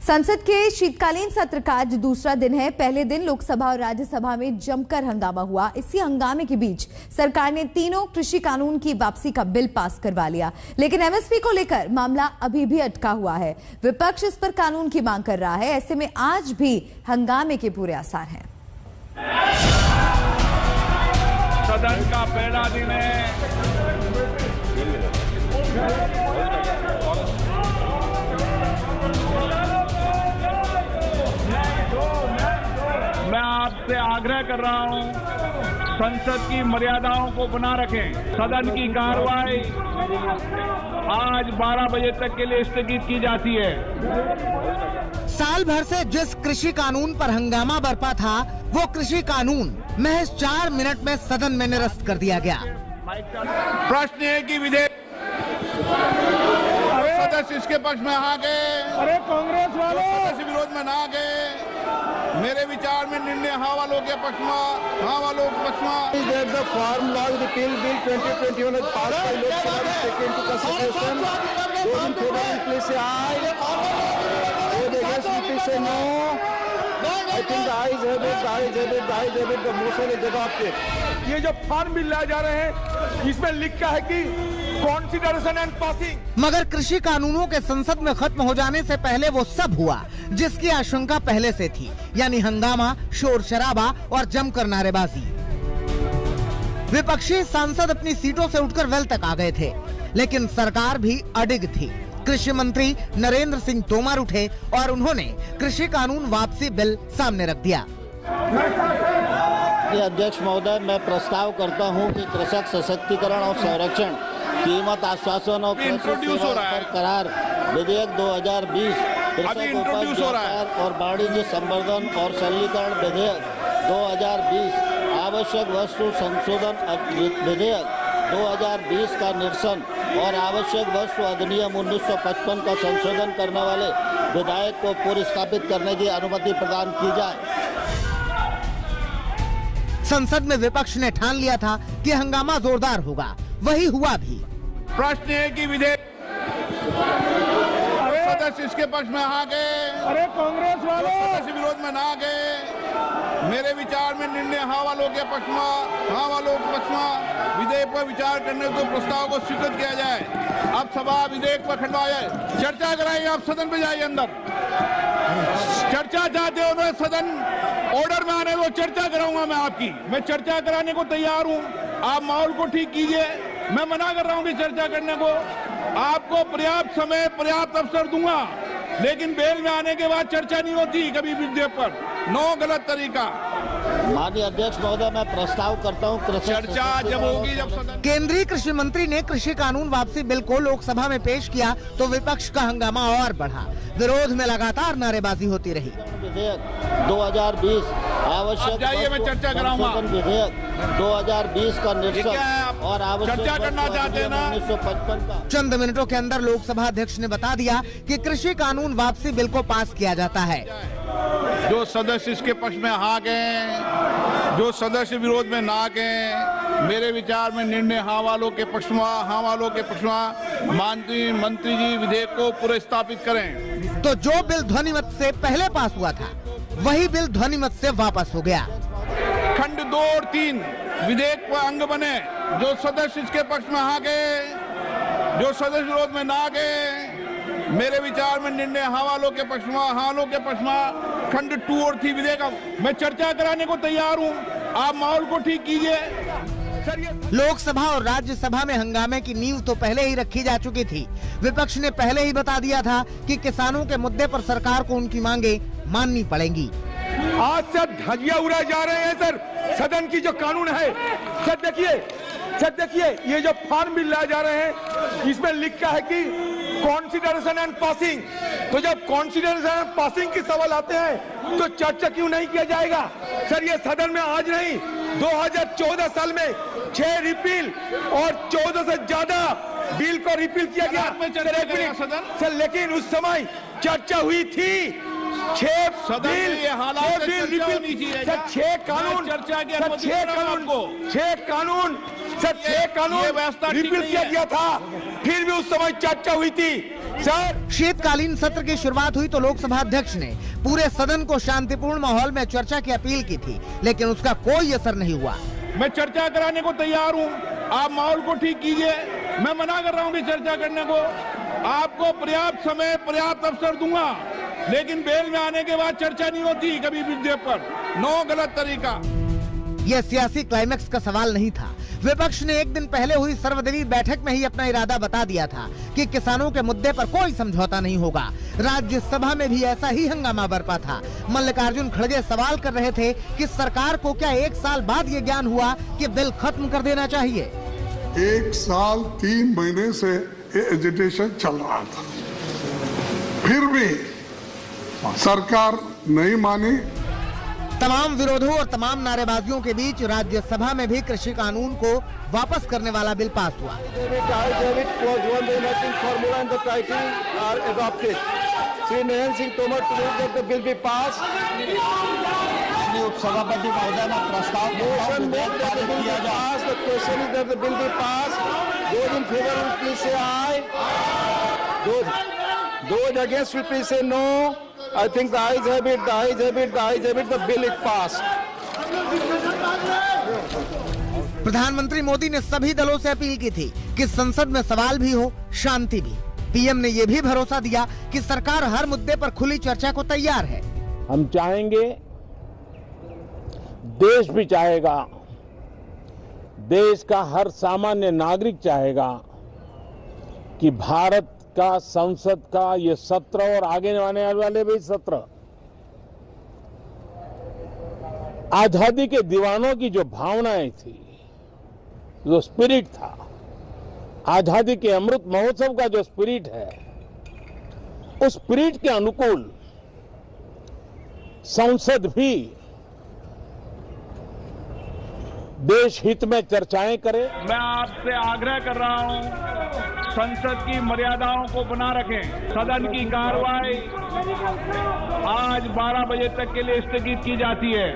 संसद के शीतकालीन सत्र का आज दूसरा दिन है। पहले दिन लोकसभा और राज्यसभा में जमकर हंगामा हुआ। इसी हंगामे के बीच सरकार ने तीनों कृषि कानून की वापसी का बिल पास करवा लिया, लेकिन एमएसपी को लेकर मामला अभी भी अटका हुआ है। विपक्ष इस पर कानून की मांग कर रहा है। ऐसे में आज भी हंगामे के पूरे आसार हैं। सदन का पहला दिन है। मैं आपसे आग्रह कर रहा हूं, संसद की मर्यादाओं को बना रखें। सदन की कार्रवाई आज 12 बजे तक के लिए स्थगित की जाती है। साल भर से जिस कृषि कानून पर हंगामा बरपा था, वो कृषि कानून महज 4 मिनट में सदन में निरस्त कर दिया गया। प्रश्न है कि विधेयक सदस्य इसके पक्ष में आ गए, अरे कांग्रेस वालों सदस्य विरोध में ना गए। मेरे विचार में निर्णय हाँ वालों के पक्ष में, हाँ वालों के पक्ष में। The farm law repeal bill 2021 has passed by Lok Sabha and taken into consideration. Those in favor please say aye. Those against please say no. I think the ayes have it, the ayes have it, the ayes have it. The motion is adopted. ये जो farm bill लाए जा रहे हैं, इसमें लिखा है कि कॉन्सिडरेशन एंड पासिंग। मगर कृषि कानूनों के संसद में खत्म हो जाने से पहले वो सब हुआ जिसकी आशंका पहले से थी, यानी हंगामा, शोर शराबा और जमकर नारेबाजी। विपक्षी सांसद अपनी सीटों से उठकर वेल तक आ गए थे, लेकिन सरकार भी अडिग थी। कृषि मंत्री नरेंद्र सिंह तोमर उठे और उन्होंने कृषि कानून वापसी बिल सामने रख दिया। अध्यक्ष महोदय, मैं प्रस्ताव करता हूं कि कृषक सशक्तिकरण और संरक्षण, कीमत आश्वासन और करार विधेयक 2020, कृषक उपज व्यापार और वाणिज्य संवर्धन और सरलीकरण विधेयक 2020, आवश्यक वस्तु संशोधन विधेयक 2020 का निरसन और आवश्यक वस्तु अधिनियम 1955 का संशोधन करने वाले विधेयक को पुनर्स्थापित करने की अनुमति प्रदान की जाए। संसद में विपक्ष ने ठान लिया था कि हंगामा जोरदार होगा, वही हुआ भी। प्रश्न है कि विधेयक सदस्य इसके पक्ष में आ गए, अरे कांग्रेस वालों सदस्य विरोध में ना गए। मेरे विचार में निर्णय हाँ वालों के पक्ष में, हाँ वालों के पक्ष में। विधेयक पर विचार करने को प्रस्ताव को स्वीकृत किया जाए। अब सभा विधेयक पर खंडवा जाए, चर्चा कराइए। आप सदन पे जाइए, अंदर चर्चा चाहते हो तो सदन ऑर्डर में आने को चर्चा कराऊंगा मैं आपकी। मैं चर्चा कराने को तैयार हूँ। आप माहौल को ठीक कीजिए। मैं मना कर रहा हूँ कि चर्चा करने को। आपको पर्याप्त समय, पर्याप्त अवसर दूंगा, लेकिन बेल में आने के बाद चर्चा नहीं होती कभी विधेयक पर। नो, गलत तरीका। माननीय अध्यक्ष महोदय, मैं प्रस्ताव करता हूँ चर्चा जब होगी, जब सदन। केंद्रीय कृषि मंत्री ने कृषि कानून वापसी बिल को लोकसभा में पेश किया तो विपक्ष का हंगामा और बढ़ा। विरोध में लगातार नारेबाजी होती रही। विधेयक 2020, आवश्यक मैं चर्चा कराऊंगा। विधेयक 2020 का निरसन और आवश्यक चर्चा करना चाहते हैं ना। 1955 का। चंद मिनटों के अंदर लोकसभा अध्यक्ष ने बता दिया कि कृषि कानून वापसी बिल को पास किया जाता है। जो सदस्य इसके पक्ष में आ गए, जो सदस्य विरोध में ना गए। मेरे विचार में निर्णय हाँ वालों के पक्ष में, हाँ वालों के पक्ष में। माननीय मंत्री जी विधेयक को पुनर्स्थापित करें। तो जो बिल ध्वनिमत से पहले पास हुआ था, वही बिल ध्वनिमत से वापस हो गया। खंड 2 और 3 विधेयक पर अंग बने। जो सदस्य इसके पक्ष में आ गए, जो सदस्य विरोध में ना गए। मेरे विचार में निर्णय हाँ वालों के पक्ष में, हाँ वालों के पक्ष में। खंड 2 और 3 विधेयक मैं चर्चा कराने को तैयार हूँ। आप माहौल को ठीक कीजिए। लोकसभा और राज्यसभा में हंगामे की नींव तो पहले ही रखी जा चुकी थी। विपक्ष ने पहले ही बता दिया था कि किसानों के मुद्दे पर सरकार को उनकी मांगे माननी पड़ेंगी। आज से धजिया उड़ाए जा रहे हैं सर। सदन की जो कानून है, सर देखिए ये जो फार्म बिल लाए जा रहे हैं, इसमें लिखा है कि कॉन्सिडरेशन एंड पासिंग। तो जब कॉन्सिडरेशन एंड पासिंग के सवाल आते हैं तो चर्चा क्यों नहीं किया जाएगा? सर ये सदन में आज नहीं, 2014 साल में 6 रिपील और 14 से ज्यादा बिल को रिपील किया गया सर, लेकिन उस समय चर्चा हुई थी। 6 बिल रिपील किया गया था, फिर भी उस समय चर्चा हुई थी। सर शीतकालीन सत्र की शुरुआत हुई तो लोकसभा अध्यक्ष ने पूरे सदन को शांतिपूर्ण माहौल में चर्चा की अपील की थी, लेकिन उसका कोई असर नहीं हुआ। मैं चर्चा कराने को तैयार हूँ, आप माहौल को ठीक कीजिए। मैं मना कर रहा हूँ कि चर्चा करने को। आपको पर्याप्त समय, पर्याप्त अवसर दूंगा, लेकिन बेल में आने के बाद चर्चा नहीं होती कभी विधेयक पर। नो, गलत तरीका। यह सियासी क्लाइमैक्स का सवाल नहीं था। विपक्ष ने एक दिन पहले हुई सर्वदलीय बैठक में ही अपना इरादा बता दिया था कि किसानों के मुद्दे पर कोई समझौता नहीं होगा। राज्यसभा में भी ऐसा ही हंगामा बरपा था। मल्लिकार्जुन खड़गे सवाल कर रहे थे कि सरकार को क्या 1 साल बाद ये ज्ञान हुआ कि बिल खत्म कर देना चाहिए। 1 साल 3 महीने से एजिटेशन चल रहा था, फिर भी सरकार नहीं मानी। तमाम विरोधों और तमाम नारेबाजियों के बीच राज्यसभा में भी कृषि कानून को वापस करने वाला बिल पास हुआ। उपसभापति महोदय का प्रस्ताव I think the ayes have it, the ayes have it, the ayes have it, the bill is passed. प्रधानमंत्री मोदी ने सभी दलों से अपील की थी कि संसद में सवाल भी हो, शांति भी। पीएम ने यह भी भरोसा दिया कि सरकार हर मुद्दे पर खुली चर्चा को तैयार है। हम चाहेंगे, देश भी चाहेगा, देश का हर सामान्य नागरिक चाहेगा कि भारत का संसद का ये सत्र और आगे आने वाले भी सत्र आजादी के दीवानों की जो भावनाएं थी, जो स्पिरिट था, आजादी के अमृत महोत्सव का जो स्पिरिट है, उस स्पिरिट के अनुकूल संसद भी देश हित में चर्चाएं करे। मैं आपसे आग्रह कर रहा हूं, संसद की मर्यादाओं को बना रखें। सदन की कार्रवाई आज 12 बजे तक के लिए स्थगित की जाती है।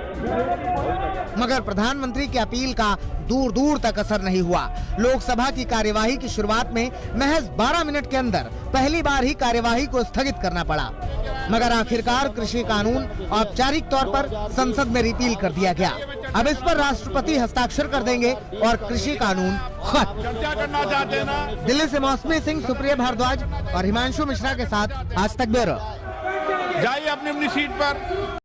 मगर प्रधानमंत्री की अपील का दूर दूर तक असर नहीं हुआ। लोकसभा की कार्यवाही की शुरुआत में महज 12 मिनट के अंदर पहली बार ही कार्यवाही को स्थगित करना पड़ा। मगर आखिरकार कृषि कानून औपचारिक तौर पर संसद में रिपील कर दिया गया। अब इस पर राष्ट्रपति हस्ताक्षर कर देंगे और कृषि कानून खत्म। चर्चा करना चाहते हैं ना। दिल्ली से मौसमी सिंह, सुप्रिया भारद्वाज और हिमांशु मिश्रा के साथ आज तक ब्यूरो। जाइए अपनी अपनी सीट पर।